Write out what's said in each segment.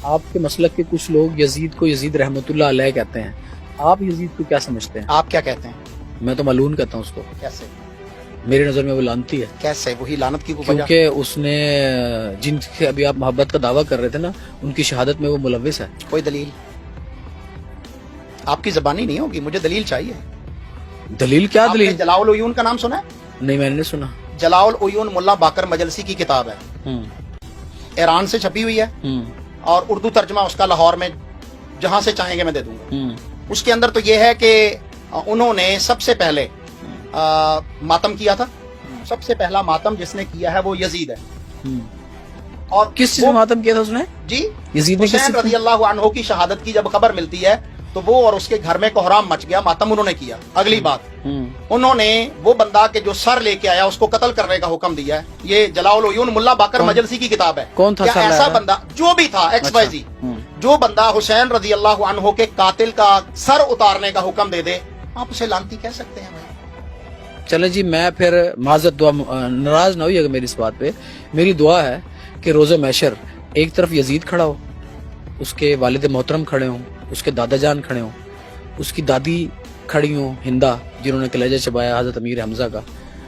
آپ کے مسلک کے کچھ لوگ یزید کو یزید رحمت اللہ علیہ کہتے ہیں، آپ یزید کو کیا سمجھتے ہیں؟ آپ کیا کہتے ہیں؟ میں تو ملعون کہتا ہوں اس کو. کیسے؟ میری نظر میں وہ لعنتی ہے. کیسے؟ وہی لعنت کی وجہ؟ کیونکہ اس نے جن سے ابھی آپ محبت کا دعویٰ کر رہے تھے نا، ان کی شہادت میں وہ ملوث ہے. کوئی دلیل؟ آپ کی زبانی نہیں ہوگی، مجھے دلیل چاہیے. دلیل کیا آپ نے دلیل؟ جلاء العیون کا نام سنا ہے؟ نہیں، میں نے نہیں سنا. جلاء العیون ملا باقر مجلسی کی کتاب ہے، ایران سے چھپی ہوئی ہے، اور اردو ترجمہ اس کا لاہور میں جہاں سے چاہیں گے میں دے دوں گا. اس کے اندر تو یہ ہے کہ انہوں نے سب سے پہلے ماتم کیا تھا. سب سے پہلا ماتم جس نے کیا ہے وہ یزید ہے. اور کس چیز میں ماتم کیا تھا اس نے؟ جی یزید نے حسین رضی اللہ عنہ کی شہادت کی جب خبر ملتی ہے تو وہ اور اس کے گھر میں کوہرام مچ گیا. ماتم انہوں نے کیا. اگلی بات، انہوں نے وہ بندہ کہ جو سر لے کے آیا اس کو قتل کرنے کا حکم دیا ہے. یہ جلاء العیون ملا باقر مجلسی کی کتاب ہے. کون تھا کیا ایسا بندہ جو بھی تھا ایکس وائی زی، جو بندہ حسین رضی اللہ عنہ کے قاتل کا سر اتارنے کا حکم دے دے، آپ اسے لعنتی کہہ سکتے ہیں؟ چلے جی، میں پھر معذرت دعا، ناراض نہ ہوئیے گا میری اس بات پہ. میری دعا ہے کہ روز محشر ایک طرف یزید کھڑا ہو، اس کے والد محترم کھڑے ہوں، اس کے دادا جان کھڑے ہوں، اس کی دادی کھڑی ہوں ہندا جنہوں نے کلیجہ چبایا حضرت امیر حمزہ کا.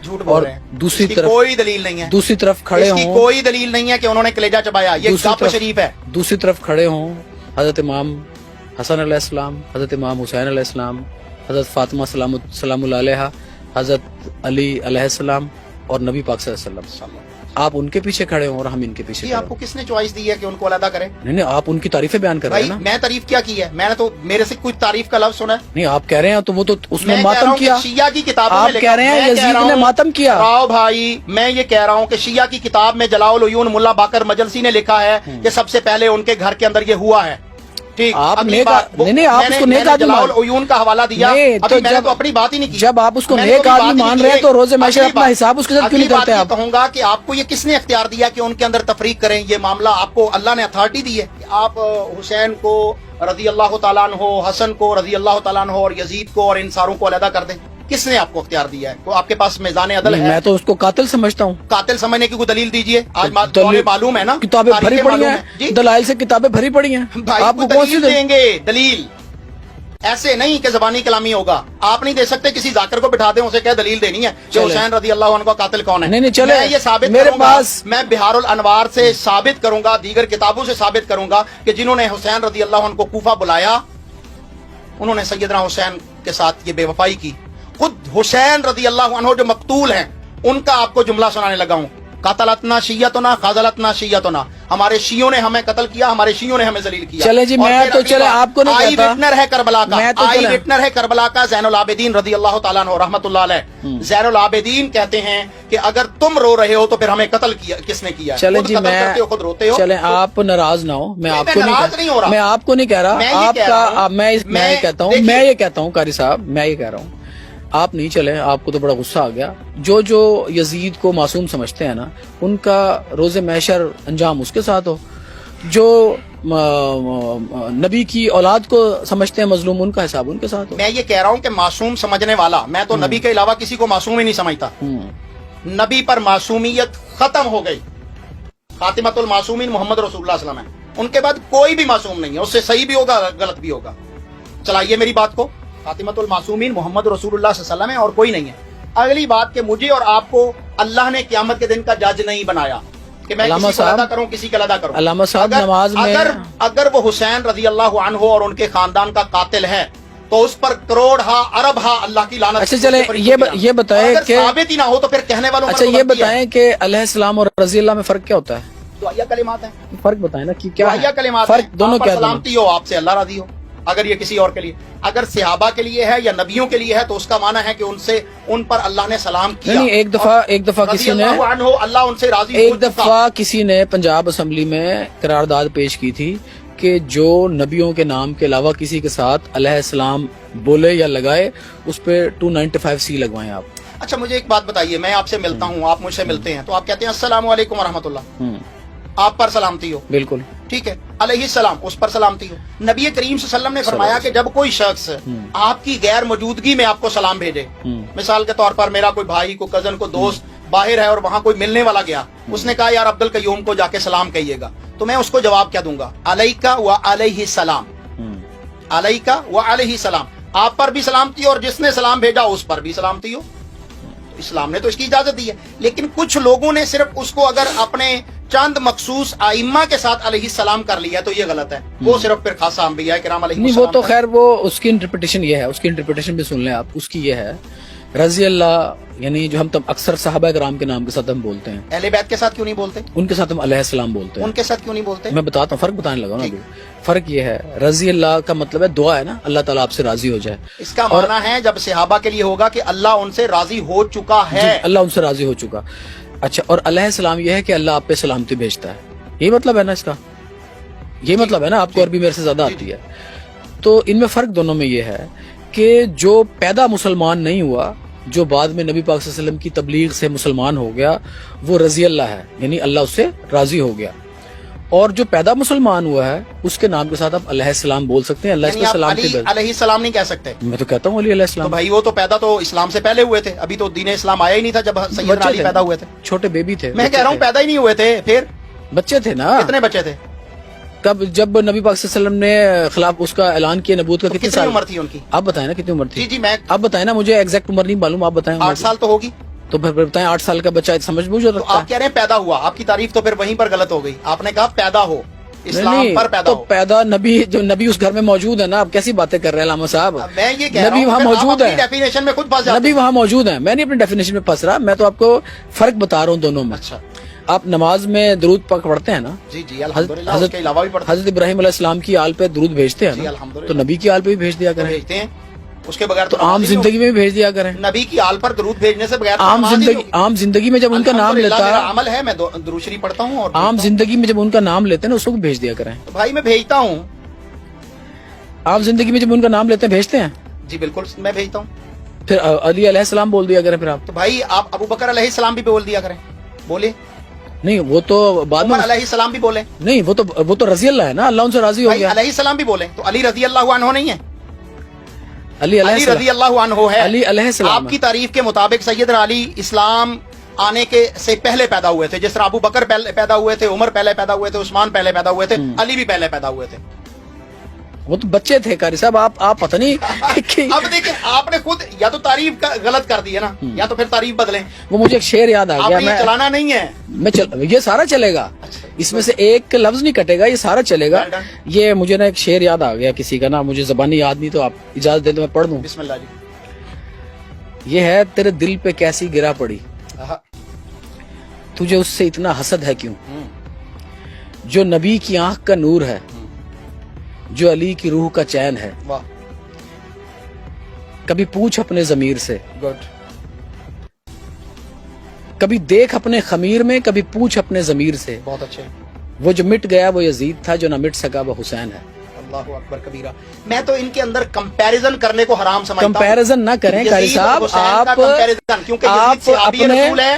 جھوٹ اور بول رہے ہیں. دوسری اس کی طرف کوئی دلیل نہیں ہے. دوسری طرف کھڑے اس کی ہوں، کوئی دلیل نہیں ہے کہ انہوں نے کلیجہ چبایا. یہ گپ شریف ہے. دوسری طرف کھڑے ہوں حضرت امام حسن علیہ السلام، حضرت امام حسین علیہ السلام، حضرت فاطمہ سلام اللہ علیہ، حضرت علی علیہ السلام اور نبی پاک صلی اللہ علیہ وسلم. آپ ان کے پیچھے کھڑے ہوں اور ہم ان کے پیچھے جی، کھڑے آپ کو ہوں. کس نے چوائس دی ہے کہ ان کو علیحدہ کریں؟ نہیں، آپ ان کی تعریفیں بیان کر رہے ہیں بھائی نا. میں تعریف کیا کی ہے؟ میں نے تو میرے سے کوئی تعریف کا لفظ سنا ہے؟ نہیں، آپ کہہ رہے ہیں تو وہ تو اس نے میں کہہ رہا ماتم ہوں کہ کیا. شیعہ کی کتابوں آپ میں لکھا. کہہ رہے ہیں میں کہہ یزید رہا نے ہوں، ماتم کیا. راؤ بھائی، میں یہ کہہ رہا ہوں کہ شیعہ کی کتاب میں جلاء العیون ملا باقر مجلسی نے لکھا ہے کہ سب سے پہلے ان کے گھر کے اندر یہ ہوا ہے. ٹھیک، آپ اگلی نیک بات، نہیں، آپ اس کو نیک آدمی جلاء العیون کا حوالہ دیا. ابھی میں نے تو اپنی بات ہی نہیں کی. جب آپ اس کو میں نے نیک تو ابھی آدمی بات ہی مان نہیں رہے ہیں کی. تو روز محشر اگلی اپنا بات- حساب اس کے ساتھ کیوں اگلی نہیں کرتے بات یہ آپ؟ کہوں گا کہ آپ کو یہ کس نے اختیار دیا کہ ان کے اندر تفریق کریں؟ یہ معاملہ آپ کو اللہ نے اتھارٹی دی ہے کہ آپ حسین کو رضی اللہ تعالیٰ عنہ، حسن کو رضی اللہ تعالیٰ عنہ اور یزید کو اور ان ساروں کو علیحدہ کر دیں؟ کس نے آپ کو اختیار دیا ہے؟ تو آپ کے پاس میزان عدل ہے. میں تو اس کو قاتل سمجھتا ہوں. قاتل سمجھنے کی کوئی دلیل دیجئے. آج معلوم ہے نا، کتابیں بھری تاریخیں پڑی معلوم ہیں، جی دلائل سے کتابیں بھری پڑی ہیں. بھائی، آپ کو کوئی کون سی دلیل دیں گے؟ دلیل ایسے نہیں کہ زبانی کلامی ہوگا. آپ نہیں دے سکتے. کسی ذاکر کو بٹھا دیں، اسے کیا دلیل دینی ہے کہ حسین رضی اللہ عنہ کا قاتل کون ہے؟ نہیں، چلے میں یہ ثابت میرے کروں گا، پاس میں بہار الانوار سے ثابت کروں گا، دیگر کتابوں سے ثابت کروں گا کہ جنہوں نے حسین رضی اللہ عنہ کو کوفہ بلایا انہوں نے سیدنا حسین کے ساتھ یہ بے وفائی کی. خود حسین رضی اللہ عنہ جو مقتول ہیں ان کا آپ کو جملہ سنانے لگا ہوں. قتلتنا شیعتنا خذلتنا شیعتنا، ہمارے شیعوں نے ہمیں قتل کیا، ہمارے شیعوں نے ہمیں ذلیل کیا. چلے جی، اور میں پھر تو اگلی چلے بات، آپ کو نہیں آئی کہتا. وٹنر ہے کربلا کا، میں تو آئی چلے وٹنر ہے کربلا کا زین العابدین رضی اللہ تعالیٰ عنہ رحمت اللہ علیہ. زین العابدین کہتے ہیں کہ اگر تم رو رہے ہو تو پھر ہمیں قتل کیا کس نے کیا؟ چلے خود جی، قتل میں کرتے ہو، خود روتے ہو. چلے آپ ناراض نہ ہو. میں آپ کو ناراض نہیں ہو رہا. میں آپ کو نہیں کہہ رہا. میں یہ آپ کہہ رہا کا ہوں. میں یہ کہتا ہوں، دیکھیے، میں یہ کہتا ہوں قاری صاحب، میں یہ کہہ رہا ہوں آپ نہیں چلے. آپ کو تو بڑا غصہ آ گیا. جو یزید کو معصوم سمجھتے ہیں نا، ان کا روز محشر انجام اس کے ساتھ ہو. جو نبی کی اولاد کو سمجھتے ہیں مظلوم، ان کا حساب ان کے ساتھ ہو. میں یہ کہہ رہا ہوں کہ معصوم سمجھنے والا، میں تو نبی کے علاوہ کسی کو معصوم ہی نہیں سمجھتا. نبی پر معصومیت ختم ہو گئی. خاتمۃ المعصومین محمد رسول اللہ صلی اللہ علیہ وسلم ہے. ان کے بعد کوئی بھی معصوم نہیں ہے. اس سے صحیح بھی ہوگا، غلط بھی ہوگا. چلائیے میری بات کو. خاتمۃ المعصومین محمد رسول اللہ صلی اللہ علیہ وسلم ہے اور کوئی نہیں ہے. اگلی بات کہ مجھے اور آپ کو اللہ نے قیامت کے دن کا جج نہیں بنایا کہ میں کسی کو علیحدہ کروں، کسی کو علیحدہ کروں. علامہ صاحب نماز میں اگر وہ حسین رضی اللہ عنہ اور ان کے خاندان کا قاتل ہے تو اس پر کروڑ ہا ارب ہا اللہ کی لعنت. اچھا چلیں یہ بتائیں کہ ثابت ہی نہ ہو تو پھر کہنے والوں. اچھا یہ بتائیں کہ علیہ السلام اور رضی اللہ میں فرق کیا ہوتا ہے؟ دعائیہ کلمات ہیں. فرق بتائیں نا کہ کیا دعائیہ کلمات فرق دونوں کیا؟ سلامتی ہو، آپ سے اللہ راضی ہو. اگر یہ کسی اور کے لیے، اگر صحابہ کے لیے ہے یا نبیوں کے لیے ہے تو اس کا معنی ہے کہ ان پر اللہ نے سلام کیا. نہیں، ایک دفعہ کسی نے اللہ ان سے راضی ہو. ایک دفعہ کسی نے پنجاب اسمبلی میں قرارداد پیش کی تھی کہ جو نبیوں کے نام کے علاوہ کسی کے ساتھ علیہ السلام بولے یا لگائے اس پہ 295C لگوائیں آپ. اچھا مجھے ایک بات بتائیے، میں آپ سے ملتا ہوں، آپ مجھ سے ملتے ہیں تو آپ کہتے ہیں السلام علیکم ورحمۃ اللہ، آپ پر سلامتی ہو. بالکل ٹھیک ہے، علیہ السلام اس پر سلامتی ہو. نبی کریم صلی اللہ علیہ وسلم نے فرمایا کہ جب کوئی شخص آپ کی غیر موجودگی میں آپ کو سلام بھیجے، مثال کے طور پر میرا کوئی بھائی، کوئی کزن، کوئی دوست باہر ہے اور وہاں کوئی ملنے والا گیا، اس نے کہا یار عبد القیوم کو جا کے سلام کہیے گا، تو میں اس کو جواب کیا دوں گا؟ علیکا و علیہ السلام، علیکا و علیہ السلام، آپ پر بھی سلامتی اور جس نے سلام بھیجا اس پر بھی سلامتی ہو. اسلام نے تو اس کی اجازت دی ہے، لیکن کچھ لوگوں نے صرف اس کو اگر اپنے چند مخصوص ائمہ کے ساتھ علیہ السلام کر لیا تو یہ غلط ہے. وہ صرف پھر خاصہ انبیاء کرام علیہ نہیں، السلام. وہ تو خیر وہ اس کی انٹرپریٹیشن یہ ہے، اس کی انٹرپریٹیشن بھی سن لیں آپ. اس کی یہ ہے رضی اللہ، یعنی جو ہم اکثر صحابہ کرام کے نام کے ساتھ ہم بولتے ہیں، اہل بیت کے ساتھ کیوں نہیں بولتے؟ ان کے ساتھ ہم علیہ السلام بولتے ہیں. ان کے ساتھ کیوں نہیں بولتے؟ میں بتاتا ہوں، فرق بتانے لگا نا ابھی. فرق یہ ہے، رضی اللہ کا مطلب ہے دعا ہے نا، اللہ تعالیٰ آپ سے راضی ہو جائے. اس کا معنی ہے جب صحابہ کے لیے ہوگا کہ اللہ ان سے راضی ہو چکا ہے. جی، اللہ ان سے راضی ہو چکا. اچھا، اور علیہ السلام یہ ہے کہ اللہ آپ پہ سلامتی بھیجتا ہے. یہ مطلب ہے نا اس کا، یہ مطلب ہے نا. آپ کو عربی میرے سے زیادہ آتی ہے. تو ان میں فرق دونوں میں یہ ہے کہ جو پیدا مسلمان نہیں ہوا، جو بعد میں نبی پاک صلی اللہ علیہ وسلم کی تبلیغ سے مسلمان ہو گیا، وہ رضی اللہ ہے، یعنی اللہ اس سے راضی ہو گیا. اور جو پیدا مسلمان ہوا ہے اس کے نام کے ساتھ آپ علیہ السلام بول سکتے ہیں. اللہ اس یعنی کو آپ سلامتی علی بھیجے. علیہ السلام نہیں کہہ سکتے؟ میں تو کہتا ہوں علی علیہ تو السلام. بھائی وہ تو پیدا تو اسلام سے پہلے ہوئے تھے، ابھی تو دین اسلام آیا ہی نہیں تھا جب سیدنا بچے علی تھے، پیدا ہوئے تھے. چھوٹے بیبی تھے. میں کہہ رہا ہوں پیدا ہی نہیں ہوئے تھے. پھر بچے تھے نا. کتنے بچے تھے؟ کب جب نبی پاک صلی اللہ علیہ وسلم نے خلاف اس کا اعلان کیا نبوت کا، تو کتنے کتنی سال عمر تھی ان کی؟ آپ بتائیں نا کتنی عمر تھی. جی جی میں آپ بتائیں نا، مجھے ایگزیکٹ عمر نہیں معلوم، آپ بتائیں. 8 سال تو ہوگی. تو پھر بتائیں 8 سال کا بچہ سمجھ بوجھ تو رکھتا آپ کہہ رہے ہیں پیدا ہوا، آپ کی تعریف تو پھر وہیں پر غلط ہو گئی. آپ نے کہا پیدا ہو، اسلام پر پیدا تو ہو. پیدا نبی، جو نبی اس گھر میں موجود ہے نا. آپ کیسی باتیں کر رہے ہیں علامہ صاحب؟ میں یہ کہہ رہا نبی ہوں وہاں پھر آپ موجود اپنی ہے، ڈیفینیشن میں خود پھنس جاتے نبی وہاں موجود ہے. میں نہیں اپنی ڈیفینیشن میں پھنس رہا، میں تو آپ کو فرق بتا رہا ہوں دونوں میں. اچھا آپ نماز میں درود پاک پڑھتے ہیں نا. جی جی الحمدللہ، اس کے علاوہ بھی پڑھتے حضرت ابراہیم علیہ السلام کی آل پہ درود بھیجتے ہیں جی نا، الحمدللہ. تو نبی کی آل پہ بھی بھیج دیا کریں. بھیجتے ہیں، اس کے بغیر تو عام زندگی میں بھی بھیج دیا کریں. نبی کی آل پر درود بھیجنے سے بغیر عام زندگی میں جب ان کا نام لیتا میرا ہے، عمل ہے، میں درود شریف پڑھتا ہوں. اور عام زندگی میں جب ان کا نام لیتے ہیں نا اس کو بھی بھیج دیا کریں. بھائی میں بھیجتا ہوں. عام زندگی میں جب ان کا نام لیتے ہیں بھیجتے ہیں. جی بالکل میں بھیجتا ہوں. پھر علی علیہ السلام بول دیا کریں. پھر آپ تو بھائی آپ ابو بکر علیہ السلام بھی بول دیا کریں. بولے. نہیں، وہ تو بعد میں. عمر علیہ السلام بھی بولے. نہیں، وہ تو رضی اللہ ہے نا، اللہ ان سے راضی ہو بھائی گیا. علیہ السلام بھی بولے تو علی رضی اللہ عنہ نہیں ہے؟ علی علی رضی اللہ عنہ ہے. علی علیہ السلام. آپ کی تعریف کے مطابق سیدنا علی اسلام آنے کے سے پہلے پیدا ہوئے تھے. جس طرح ابو بکر پہلے پیدا ہوئے تھے، عمر پہلے پیدا ہوئے تھے، عثمان پہلے پیدا ہوئے تھے، علی بھی پہلے پیدا ہوئے تھے. وہ تو بچے تھے قاری صاحب. آپ پتہ نہیں. اب دیکھیں آپ نے خود یا تو تعریف غلط کر دی ہے نا، یا تو پھر تعریف بدلیں. وہ مجھے ایک شعر یاد آ آپ گیا. نے یہ چلانا نہیں ہے. یہ سارا چلے گا، اس میں سے ایک لفظ نہیں کٹے گا، یہ سارا چلے گا. یہ مجھے نا ایک شعر یاد آ گیا کسی کا نا، مجھے زبانی یاد نہیں، تو آپ اجازت دے تو میں پڑھ دوں. بسم اللہ جی. یہ ہے: تیرے دل پہ کیسی گرا پڑی، تجھے اس سے اتنا حسد ہے کیوں؟ جو نبی کی آنکھ کا نور ہے، جو علی کی روح کا چین ہے. واہ، کبھی پوچھ اپنے ضمیر سے، گڈ. کبھی دیکھ اپنے خمیر میں، کبھی پوچھ اپنے ضمیر سے. بہت اچھے. وہ جو مٹ گیا وہ یزید تھا، جو نہ مٹ سکا وہ حسین ہے. اللہ اکبر کبیرہ. میں تو ان کے اندر کمپیریزن کرنے کو حرام سمجھتا ہوں. کمپیریزن نہ کریں قاری صاحب. آپ کیونکہ یزید صحابی رسول ہے.